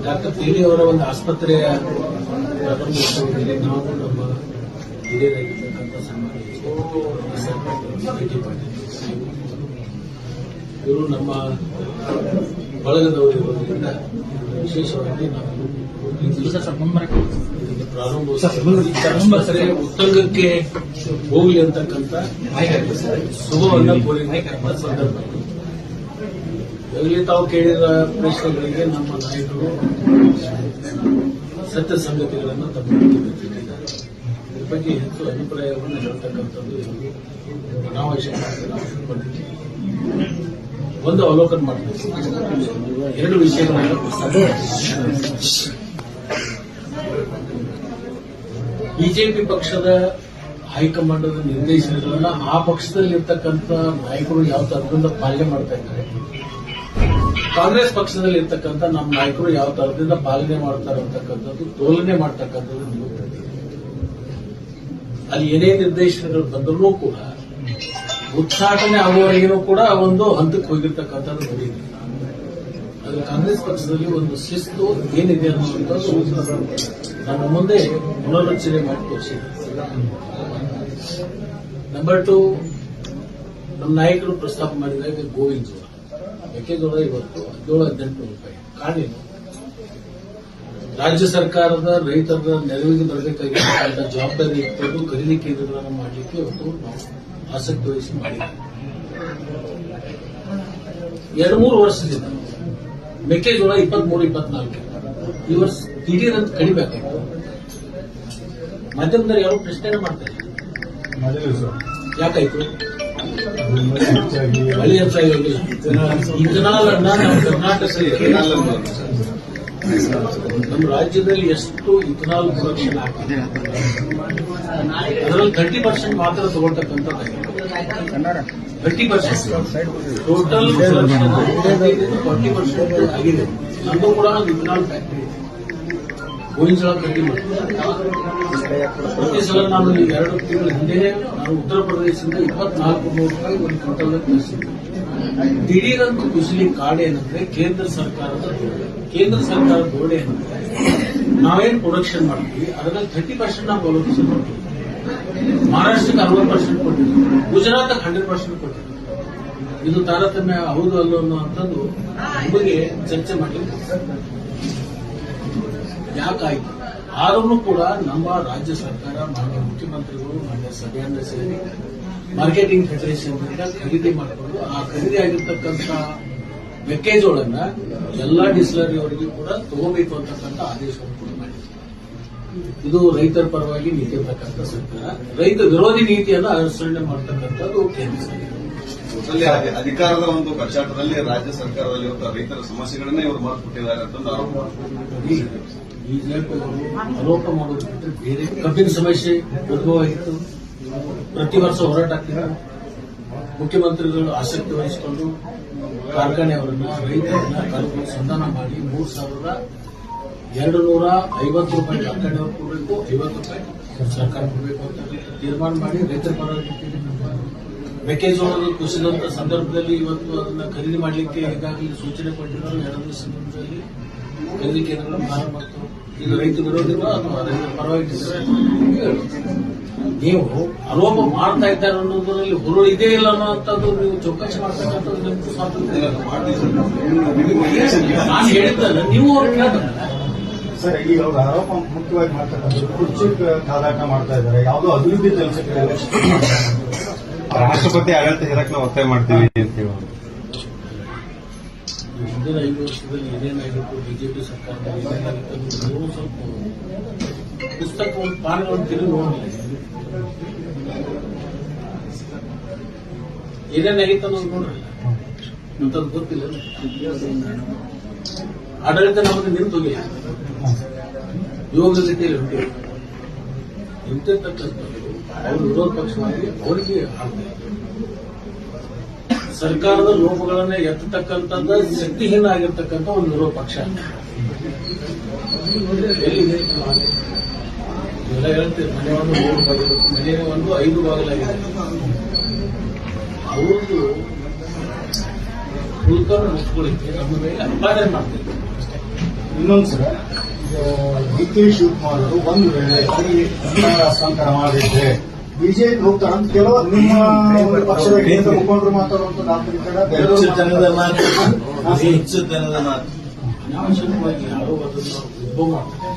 Doctor ಪೇಲಿ ಅವರ ಒಂದು ಆಸ್ಪತ್ರೆಯ ಪ್ರಾರಂಭೋತ್ಸವದಲ್ಲಿ ನಾವು ನಮ್ಮ ಹಿರಿಯರಾಗಿರ್ತಕ್ಕಂಥ ಸನ್ಮಾನ್ಯ ಇವರು ನಮ್ಮ ಬಳಗದವರಿರೋದ್ರಿಂದ ವಿಶೇಷವಾಗಿ ನಾವು ಪ್ರಾರಂಭೋತ್ಸವ ಉತ್ತಂಗಕ್ಕೆ ಹೋಗಲಿ ಅಂತಕ್ಕಂಥ ಶುಭವನ್ನ ಕೋರಿದ ಸಂದರ್ಭ. ಈಗಲೇ ತಾವು ಕೇಳಿದ ಪ್ರಶ್ನೆಗಳಿಗೆ ನಮ್ಮ ನಾಯಕರು ಸತ್ಯ ಸಂಗತಿಗಳನ್ನು ತಪ್ಪಿಟ್ಟಿದ್ದಾರೆ. ಇದ್ರ ಬಗ್ಗೆ ಹೆಚ್ಚು ಅಭಿಪ್ರಾಯವನ್ನು ಹೇಳ್ತಕ್ಕಂಥದ್ದು ಅನಾವಶ್ಯಕ. ಒಂದು ಅವಲೋಕನ ಮಾಡಬೇಕು. ಎರಡು ವಿಷಯಗಳನ್ನು ಬಿಜೆಪಿ ಪಕ್ಷದ ಹೈಕಮಾಂಡದ ನಿರ್ದೇಶನಗಳನ್ನ ಆ ಪಕ್ಷದಲ್ಲಿರ್ತಕ್ಕಂಥ ನಾಯಕರು ಯಾವ ತರದಿಂದ ಪಾಲನೆ ಮಾಡ್ತಾ ಇದ್ದಾರೆ, ಕಾಂಗ್ರೆಸ್ ಪಕ್ಷದಲ್ಲಿ ಇರ್ತಕ್ಕಂಥ ನಮ್ಮ ನಾಯಕರು ಯಾವ ತರದಿಂದ ಪಾಲನೆ ಮಾಡ್ತಾರೆ ಅಂತಕ್ಕಂಥದ್ದು ತೋಲನೆ ಮಾಡ್ತಕ್ಕಂಥದ್ದು ನೀವು ಅಲ್ಲಿ ಏನೇ ನಿರ್ದೇಶನಗಳು ಬಂದರೂ ಕೂಡ ಉಚ್ಚಾಟನೆ ಆಗುವವರೆಗೂ ಕೂಡ ಒಂದು ಹಂತಕ್ಕೆ ಹೋಗಿರ್ತಕ್ಕಂಥದ್ದು ನೋಡಿದೆ. ಅದು ಕಾಂಗ್ರೆಸ್ ಪಕ್ಷದಲ್ಲಿ ಒಂದು ಶಿಸ್ತು ಏನಿದೆ ಅನ್ನುವಂಥದ್ದು ನಮ್ಮ ಮುಂದೆ ಪುನರ್ರಚನೆ ಮಾಡಿ ತೋರಿಸಿದೆ. ನಂಬರ್ 2, ನಮ್ಮ ನಾಯಕರು ಪ್ರಸ್ತಾಪ ಮಾಡಿದಾಗ ಗೋವಿನ ಜೋಳ, ಮೆಕ್ಕೆಜೋಳ ಇವತ್ತು 17-18 ರೂಪಾಯಿ. ಕಾರಣೇನು? ರಾಜ್ಯ ಸರ್ಕಾರದ ರೈತರ ನೆರವಿಗೆ ಬರಬೇಕಾಗಿರ್ತಕ್ಕಂಥ ಜವಾಬ್ದಾರಿ ಇತ್ತು. ಖರೀದಿ ಕೇಂದ್ರಗಳನ್ನು ಮಾಡಲಿಕ್ಕೆ ಇವತ್ತು ನಾವು ಆಸಕ್ತಿ ವಹಿಸಿ ಮಾಡಿದ್ದೇವೆ. 2-3 ವರ್ಷದಿಂದ ಮೆಕ್ಕೆಜೋಳ 23-24 ಈ ವರ್ಷ ದಿಢೀರಂತ ಕಡಿಮೆ ಆಗ್ತಿತ್ತು. ಮಾಧ್ಯಮದಲ್ಲಿ ಯಾರು ಪ್ರಶ್ನೆ ಮಾಡ್ತಾರೆ, ಯಾಕಾಯ್ತು? ಮಳೆ ಹೆಚ್ಚಾಗಿ ಇಥನಾಲ್ ಅನ್ನ ನಮ್ಮ ಕರ್ನಾಟಕದಲ್ಲಿ ನಮ್ಮ ರಾಜ್ಯದಲ್ಲಿ ಎಷ್ಟು ಇಥನಾಲ್ ಪ್ರೊಡಕ್ಷನ್ ಆಗ್ತದೆ ಅದರಲ್ಲಿ 30% ಮಾತ್ರ ತಗೊಳ್ತಕ್ಕಂಥದ್ದಾಗಿದೆ. 30% ಟೋಟಲ್ 40% ಆಗಿದೆ. ನಮಗೂ ಕೂಡ ಒಂದು ಇಥನಾಲ್ ಫ್ಯಾಕ್ಟರಿ ಗೋವಿನ ಜೋಳ ಖರೀದಿ ಮಾಡ್ತೀವಿ. ಪ್ರತಿ ಸಲ ನಾನು ಈ 2 ತಿಂಗಳ ಹಿಂದೆ ನಾನು ಉತ್ತರ ಪ್ರದೇಶದಿಂದ 2400 ರೂಪಾಯಿ ಒಂದು ಕ್ವಿಂಟಲ್ ತರಿಸಿದ್ದೆ. ದಿಢೀರಂತೂ ಕುಸಿಲಿ ಕಾಡು ಏನಂದ್ರೆ ಕೇಂದ್ರ ಸರ್ಕಾರದ ಧೋರಣೆ ಏನಂದ್ರೆ ನಾವೇನು ಪ್ರೊಡಕ್ಷನ್ ಮಾಡ್ತೀವಿ ಅದರಲ್ಲಿ 30% ನಾವು ಅವಲಂಬಿಸಿ ಮಾಡ್ತೀವಿ. ಮಹಾರಾಷ್ಟ್ರಕ್ಕೆ 60% ಕೊಟ್ಟಿದ್ದೀವಿ, ಗುಜರಾತ್ಗೆ 100% ಕೊಟ್ಟಿದ್ದೀವಿ. ಇದು ತಾರತಮ್ಯ ಹೌದು ಅಲ್ಲೋ ಅನ್ನುವಂಥದ್ದು ನಿಮಗೆ ಚರ್ಚೆ ಮಾಡಲಿಕ್ಕೆ ಯಾಕಾಯ್ತು. ಆದರೂ ಕೂಡ ನಮ್ಮ ರಾಜ್ಯ ಸರ್ಕಾರ ಮಾನ್ಯ ಮುಖ್ಯಮಂತ್ರಿಗಳು ಮಾನ್ಯ ಸಭೆಯನ್ನು ಸೇರಿ ಮಾರ್ಕೆಟಿಂಗ್ ಫೆಡರೇಷನ್ ಖರೀದಿ ಮಾಡಿಕೊಂಡು ಆ ಖರೀದಿ ಆಗಿರ್ತಕ್ಕಂಥ ಮೆಕ್ಕೆಜೋಳನ್ನ ಎಲ್ಲಾ ಡಿಸ್ಲರಿಯವರಿಗೂ ಕೂಡ ತಗೋಬೇಕು ಅಂತಕ್ಕಂಥ ಆದೇಶವನ್ನು ಕೂಡ ಮಾಡಿದೆ. ಇದು ರೈತರ ಪರವಾಗಿ ನೀತಿ ಇರ್ತಕ್ಕಂಥ ಸರ್ಕಾರ ರೈತ ವಿರೋಧಿ ನೀತಿಯನ್ನು ಅನುಸರಣೆ ಮಾಡತಕ್ಕಂಥದ್ದು ಕೇಂದ್ರ ಸರ್ಕಾರ. ಅಧಿಕಾರದ ಒಂದು ಕಚ್ಚಾಟದಲ್ಲಿ ರಾಜ್ಯ ಸರ್ಕಾರದಲ್ಲಿ ರೈತರ ಸಮಸ್ಯೆಗಳನ್ನೇ ಇವರು ಮರೆತುಬಿಟ್ಟಿದ್ದಾರೆ ಅಂತ ಆರೋಪ. ಬಿಜೆಪಿಯವರು ಆರೋಪ ಮಾಡೋದು ಬಿಟ್ಟರೆ ಬೇರೆ ಕಬ್ಬಿನ ಸಮಸ್ಯೆ ಉದ್ಭವ ಆಗಿತ್ತು. ಪ್ರತಿ ವರ್ಷ ಹೋರಾಟ ಆಗ್ತಿತ್ತು. ಮುಖ್ಯಮಂತ್ರಿಗಳು ಆಸಕ್ತಿ ವಹಿಸಿಕೊಂಡು ಕಾರ್ಖಾನೆಯವರನ್ನ ರೈತರನ್ನ ಕರೆದು ಸಂಧಾನ ಮಾಡಿ 3,250 ರೂಪಾಯಿ ಕಾರ್ಖಾನೆಯವರು ಕೊಡಬೇಕು, 50 ರೂಪಾಯಿ ಸರ್ಕಾರ ಕೊಡಬೇಕು ಅಂತ ತೀರ್ಮಾನ ಮಾಡಿ ರೈತರ ಪರವಾಗಿ ಮೆಕ್ಕೆಜೋಳದ ಕುಸಿದಂತ ಸಂದರ್ಭದಲ್ಲಿ ಇವತ್ತು ಅದನ್ನ ಖರೀದಿ ಮಾಡಲಿಕ್ಕೆ ಈಗಾಗಲೇ ಸೂಚನೆ ಕೊಟ್ಟಿದ್ದಾರೆ. 2 ದಿವಸದಲ್ಲಿ ಖರೀದಿ ಕೇಂದ್ರಗಳನ್ನು ಪ್ರಾರಂಭ ಮಾಡ್ತಾರೆ. ಇದು ರೈತ ವಿರೋಧಿಗಳು ಅಥವಾ ರೈತರ ಪರವಾಗಿ ನೀವು ಆರೋಪ ಮಾಡ್ತಾ ಇದ್ದಾರೆ ಅನ್ನೋದರಲ್ಲಿ ಹುರುಳು ಇದೇ ಇಲ್ಲ ಅನ್ನೋಂಥದ್ದು ನೀವು ಚೌಕಾಶಿ ಮಾಡ್ತಕ್ಕಂಥದ್ದು ನಿಮ್ಗೆ ಸ್ವಾತಂತ್ರ್ಯ. ನಾನು ಹೇಳಿದ್ದಲ್ಲ, ನೀವು ಅವ್ರು ಕೇಳ್ತಾರೆ ಸರ್. ಈಗ ಅವ್ರ ಆರೋಪ ಮುಖ್ಯವಾಗಿ ಮಾಡ್ತಕ್ಕಂಥದ್ದು ಕುರ್ಚಿ ಕಾದಾಟ ಮಾಡ್ತಾ ಇದ್ದಾರೆ, ಯಾವುದೋ ಅಭಿವೃದ್ಧಿ ಕೆಲಸಕ್ಕೆ ರಾಷ್ಟ್ರಪತಿ ಆಡಳಿತ ಹೇಳಕ್ ನಾವು ಒತ್ತಾಯ ಮಾಡ್ತೀವಿ ಅಂತ ಹೇಳಿ. ಹಿಂದಿನ 5 ವರ್ಷದಲ್ಲಿ ಏನೇನಾಗಿತ್ತು ಬಿಜೆಪಿ ಸರ್ಕಾರದಲ್ಲಿ ಏನೇನಾಗಿತ್ತು ನೀವು ಸ್ವಲ್ಪ ಪುಸ್ತಕ ಒಂದು ಪಾನಗಳನ್ನು ತಿರುಗಿ ನೋಡಲಿಲ್ಲ. ಏನೇನಾಗಿತ್ತು ಅನ್ನೋದು ನೋಡ್ರಲ್ಲ, ಅಂತದ್ದು ಗೊತ್ತಿಲ್ಲ. ಆಡಳಿತ ನಮಗೆ ನಿಂತೋಗಿಲ್ಲ, ಯೋಗ ರೀತಿಯಲ್ಲಿ ಹೊಂದಿಲ್ಲ. ನಿಂತಿರ್ತಕ್ಕಂಥದ್ದು ಅವರು ವಿರೋಧ ಪಕ್ಷವಾಗಿ ಅವರಿಗೆ ಆಗ್ತದೆ. ಸರ್ಕಾರದ ಲೋಪಗಳನ್ನ ಎತ್ತತಕ್ಕಂಥದ್ದು ಶಕ್ತಿಹೀನ ಆಗಿರ್ತಕ್ಕಂಥ ಒಂದು ವಿರೋಧ ಪಕ್ಷ. ಎಲ್ಲಿದೆ ಎಲ್ಲ ಹೇಳ್ತೀವಿ, ಮನೆ ಒಂದು 3 ಬಾಗಿಲು, ಮನೆ ಒಂದು 5 ಬಾಗಿಲಾಗಿದೆ. ಅವ್ರದ್ದು ಉಳ್ಕೊಂಡು ಮುಚ್ಕೊಳ್ಳಿಕ್ಕೆ ನಮ್ಮ ಮೇಲೆ ಅಪಾರ ಮಾಡ್ತಿರ್ತಾರೆ ಅಷ್ಟೇ. ಇನ್ನೊಂದು ಸಲ ಡಿ ಕೆ ಶಿವಕುಮಾರ್ ಅವರು ಒಂದು ವೇಳೆ ಅಧಿಕಾರ ಹಸ್ತಾಂತರ ಮಾಡಿದ್ರೆ ಬಿಜೆಪಿ ಹೋಗ್ತಾರೆ ಅಂತ ಕೆಲವು ನಿಮ್ಮ ಒಂದು ಪಕ್ಷದ ಕೇಂದ್ರ ಮುಖಂಡರು ಮಾತಾಡುವಂತ ಅನಾವಶ್ಯಕವಾಗಿ ಯಾರೋ ಅದನ್ನು ಉದ್ಭವ ಮಾಡ್ತಾರೆ.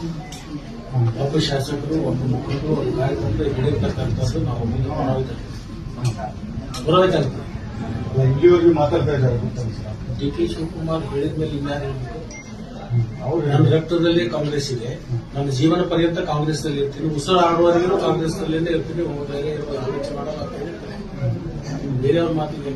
ಒಬ್ಬ ಶಾಸಕರು, ಒಬ್ಬ ಮುಖಂಡರು, ಒಬ್ಬ ಕಾರ್ಯಕರ್ತರು ಹೇಳಿರ್ತಕ್ಕಂಥದ್ದು ನಾವು ಮುಂದೆ ಬರಬೇಕಾಗ್ತದೆ. ಇಲ್ಲಿವರೆಗೂ ಮಾತಾಡ್ತಾ ಇದ್ದಾರೆ ಡಿ ಕೆ ಶಿವಕುಮಾರ್ ಹೇಳಿದ ಮೇಲೆ ಇನ್ಯಾರು ಹೇಳ್ಬೇಕು? ಅವ್ರು ನನ್ನ ರಕ್ತದಲ್ಲಿ ಕಾಂಗ್ರೆಸ್ ಇದೆ, ನನ್ನ ಜೀವನ ಪರ್ಯಂತ ಕಾಂಗ್ರೆಸ್ ನಲ್ಲಿ ಇರ್ತೀನಿ, ಉಸಿರಾಡುವವರೆಗೂ ಕಾಂಗ್ರೆಸ್ ನಲ್ಲೇ ಇರ್ತೀನಿ, ಬೇರೆ ಆಲೋಚನೆ ಮಾಡಲ್ಲ. ಬೇರೆಯವ್ರ ಮಾತಿಗೆ